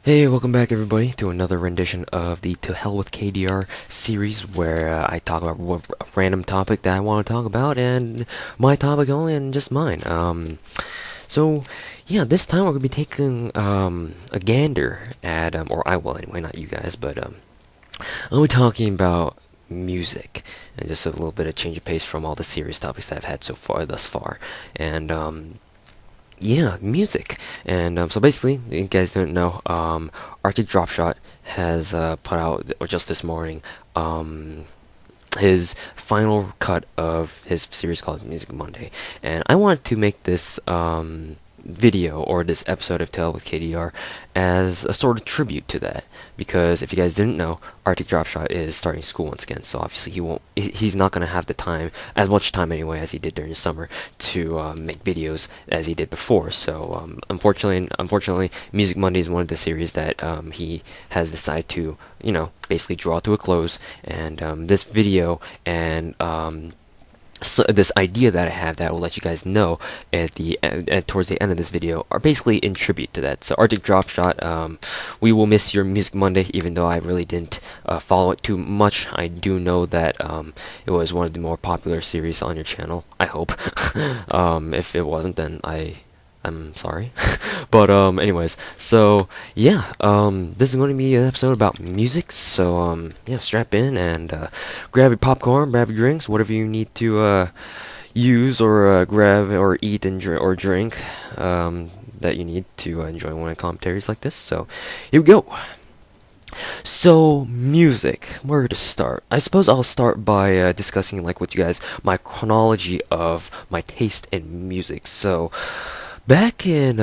Hey, welcome back everybody to another rendition of the To Hell with KDR series where I talk about a random topic that I want to talk about and my topic only and just mine. So yeah, this time we're going to be taking a gander at, or I will anyway, not you guys, but I'll be talking about music and just a little bit of change of pace from all the serious topics that I've had so far thus far. And yeah, music. And so basically, you guys don't know, Arctic Dropshot has put out, or just this morning, his final cut of his series called Music Monday. And I wanted to make this video or this episode of Tale with KDR as a sort of tribute to that, because if you guys didn't know, Arctic Dropshot is starting school once again, so obviously he's not going to have the time, as much time anyway as he did during the summer, to make videos as he did before. So unfortunately Music Monday is one of the series that he has decided to, basically draw to a close. And this video and this idea that I have that I will let you guys know towards the end of this video are basically in tribute to that. So Arctic Dropshot, we will miss your Music Monday, even though I really didn't follow it too much. I do know that it was one of the more popular series on your channel. I hope. If it wasn't, then I'm sorry. But anyways, so yeah, this is going to be an episode about music. So yeah, strap in and grab your popcorn, grab your drinks, whatever you need to use or grab or eat and drink that you need to enjoy one of the commentaries like this. So here we go. So, music. Where to start? I suppose I'll start by discussing with you guys my chronology of my taste in music. So, back in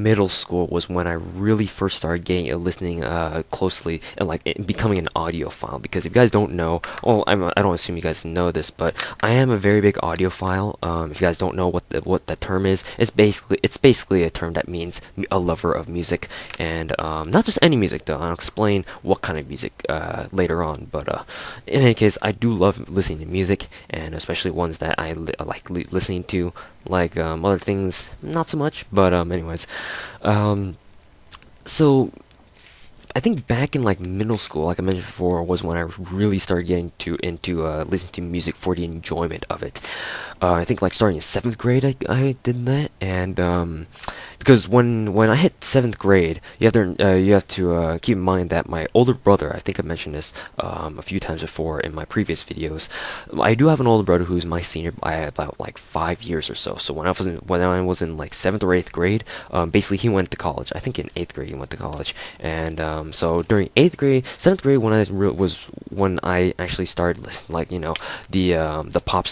middle school was when I really first started listening closely and becoming an audiophile. Because if you guys don't know, well, I don't assume you guys know this, but I am a very big audiophile. If you guys don't know what that term is, it's basically a term that means a lover of music, and not just any music though. I'll explain what kind of music later on. But in any case, I do love listening to music, and especially ones that I like listening to. Other things, not so much, but anyways, so I think back in middle school, like I mentioned before, was when I really started getting into listening to music for the enjoyment of it. I think starting in 7th grade, I did that, and because when I hit 7th grade, you have to keep in mind that my older brother, I think I mentioned this a few times before in my previous videos. I do have an older brother who's my senior by about 5 years or so. So when I was in 7th or 8th grade, basically he went to college. I think in 8th grade he went to college, and so during 8th grade, 7th grade was when I actually started listening, the pop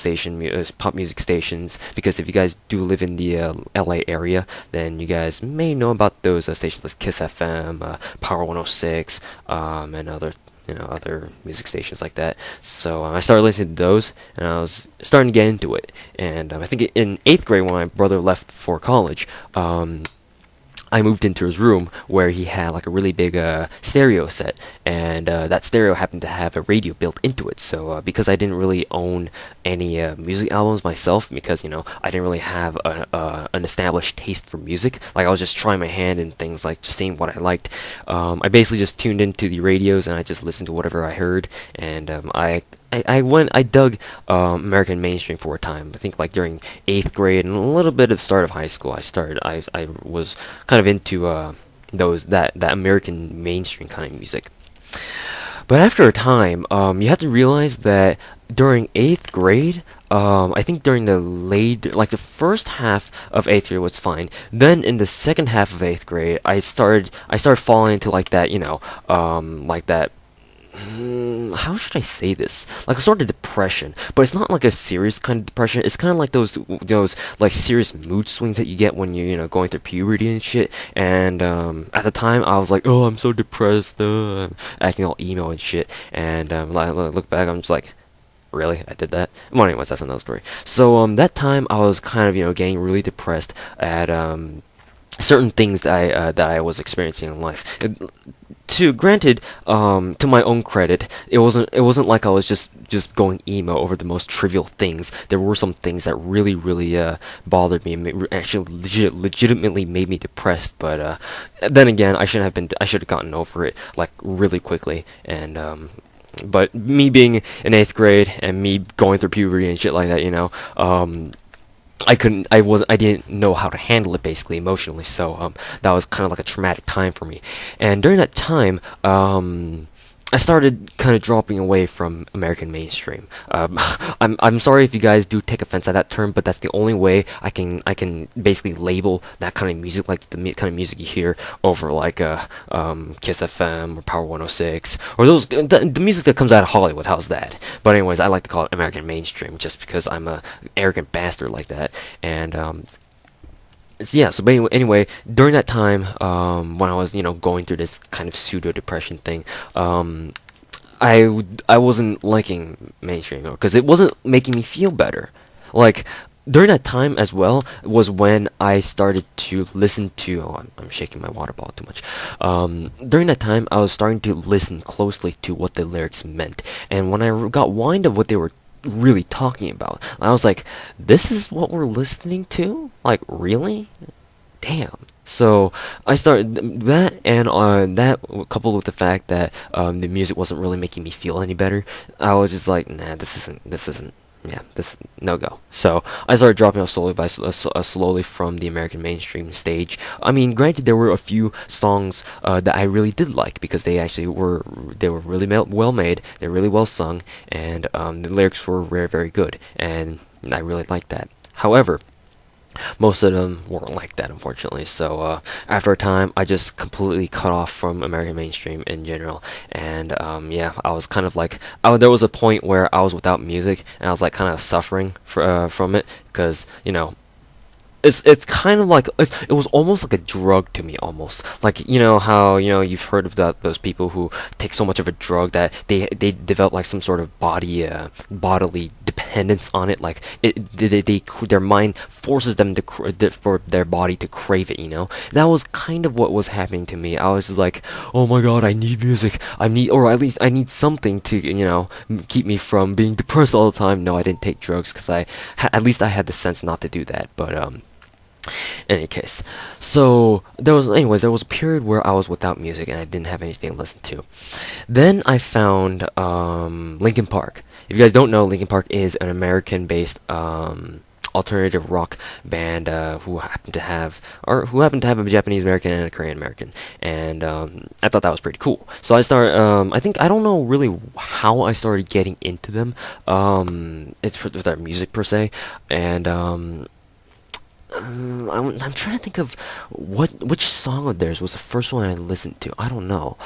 music stations. Because if you guys do live in the LA area, then you guys may know about those stations like Kiss FM, Power 106, and other music stations like that. So I started listening to those, and I was starting to get into it. And I think in 8th grade, when my brother left for college, I moved into his room where he had a really big stereo set, and that stereo happened to have a radio built into it. So because I didn't really own any music albums myself, because I didn't really have an established taste for music, I was just trying my hand in things, just seeing what I liked. I basically just tuned into the radios and I just listened to whatever I heard, and I dug American mainstream for a time. I think during 8th grade and a little bit of start of high school, I was kind of into that American mainstream kind of music. But after a time, you have to realize that during 8th grade, I think during the first half of 8th grade was fine. Then in the second half of 8th grade, I started falling into that. How should I say this? A sort of depression, but it's not a serious kind of depression. It's kind of like those serious mood swings that you get when you're going through puberty and shit. And at the time, I was like, oh, I'm so depressed, acting all emo and shit. And I look back, I'm just like, really? I did that? Well, anyways, that's another story. So that time, I was kind of getting really depressed at certain things that I was experiencing in life. to granted, to my own credit, it wasn't like I was just going emo over the most trivial things. There were some things that really bothered me and actually legitimately made me depressed. But then again, I should have gotten over it like really quickly. And but me being in eighth grade and me going through puberty and shit like that, I didn't know how to handle it basically emotionally, so that was kind of like a traumatic time for me. And during that time, I started kind of dropping away from American mainstream. I'm sorry if you guys do take offense at that term, but that's the only way I can basically label that kind of music, like the kind of music you hear over like Kiss FM or Power 106 or the music that comes out of Hollywood. How's that? But anyways, I like to call it American mainstream just because I'm a arrogant bastard like that. And yeah, so but anyway, during that time, when I was, going through this kind of pseudo depression thing, I wasn't liking mainstream because it wasn't making me feel better. Like during that time as well was when I started to listen to. Oh, I'm shaking my water bottle too much. During that time, I was starting to listen closely to what the lyrics meant, and when I got wind of what they were really talking about, I was like, this is what we're listening to? Like, really? Damn. So I started that, and that coupled with the fact that the music wasn't really making me feel any better, I was just like, nah, this isn't, yeah, this no go. So I started dropping off slowly from the American mainstream stage. I mean, granted, there were a few songs that I really did like because they were really well made, they're really well sung, and the lyrics were very good, and I really liked that. However, most of them weren't like that, unfortunately. So after a time, I just completely cut off from American mainstream in general. And yeah, I was kind of like, there was a point where I was without music, and I was like kind of suffering from it because it's kind of like it was almost like a drug to me, almost like how you've heard of those people who take so much of a drug that they develop like some sort of bodily dependence on it, like their mind forces them for their body to crave it. That was kind of what was happening to me. I was just like, oh my god, I need music, or at least I need something to keep me from being depressed all the time. No, I didn't take drugs because at least I had the sense not to do that. But in any case, so there was a period where I was without music and I didn't have anything to listen to. Then I found Linkin Park. If you guys don't know, Linkin Park is an American-based alternative rock band who happen to have a Japanese American and a Korean American, and I thought that was pretty cool. So I started. I don't know really how I started getting into them. It's for their music per se, and I'm trying to think of which song of theirs was the first one I listened to. I don't know.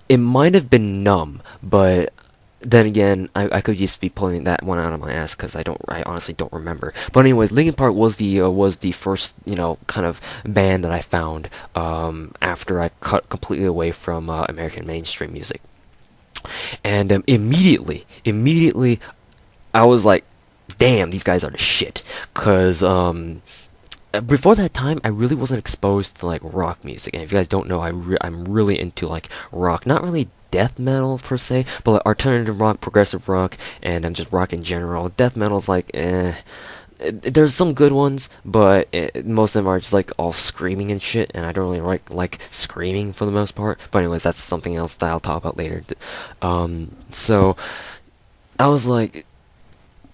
It might have been Numb, but then again, I could just be pulling that one out of my ass because I honestly don't remember. But anyways, Linkin Park was the first kind of band that I found after I cut completely away from American mainstream music, and immediately I was like, damn, these guys are the shit, because before that time, I really wasn't exposed to like rock music. And if you guys don't know, I'm really into like rock, not really death metal per se, but like alternative rock, progressive rock, and just rock in general. Death metal's like, there's some good ones, but most of them are just like all screaming and shit, and I don't really like screaming for the most part. But anyways, that's something else that I'll talk about later. So I was like,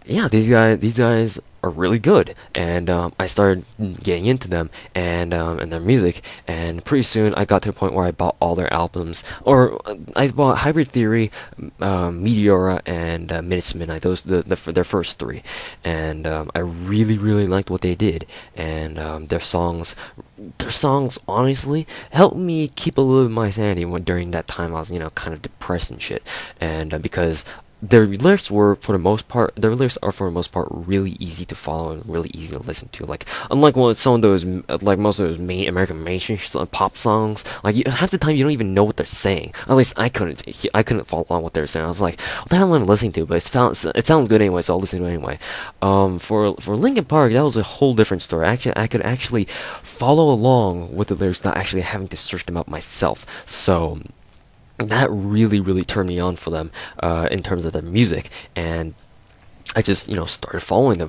yeah, these guys are really good, and I started getting into them and their music, and pretty soon I got to a point where I bought all their albums, or I bought Hybrid Theory, Meteora, and Minutes to Midnight. Those their first three, and I really liked what they did, and their songs honestly helped me keep a little bit of my sanity during that time I was kind of depressed and shit, and because their lyrics are for the most part really easy to follow and really easy to listen to. Like, unlike some of those, like most of those American mainstream pop songs, like half the time you don't even know what they're saying. At least I couldn't follow along what they're saying. I was like, what the hell am I listening to? But it sounds good anyway, so I'll listen to it anyway. For Linkin Park, that was a whole different story. Actually, I could follow along with the lyrics without actually having to search them up myself. So that really, really turned me on for them in terms of their music. And I just, started following them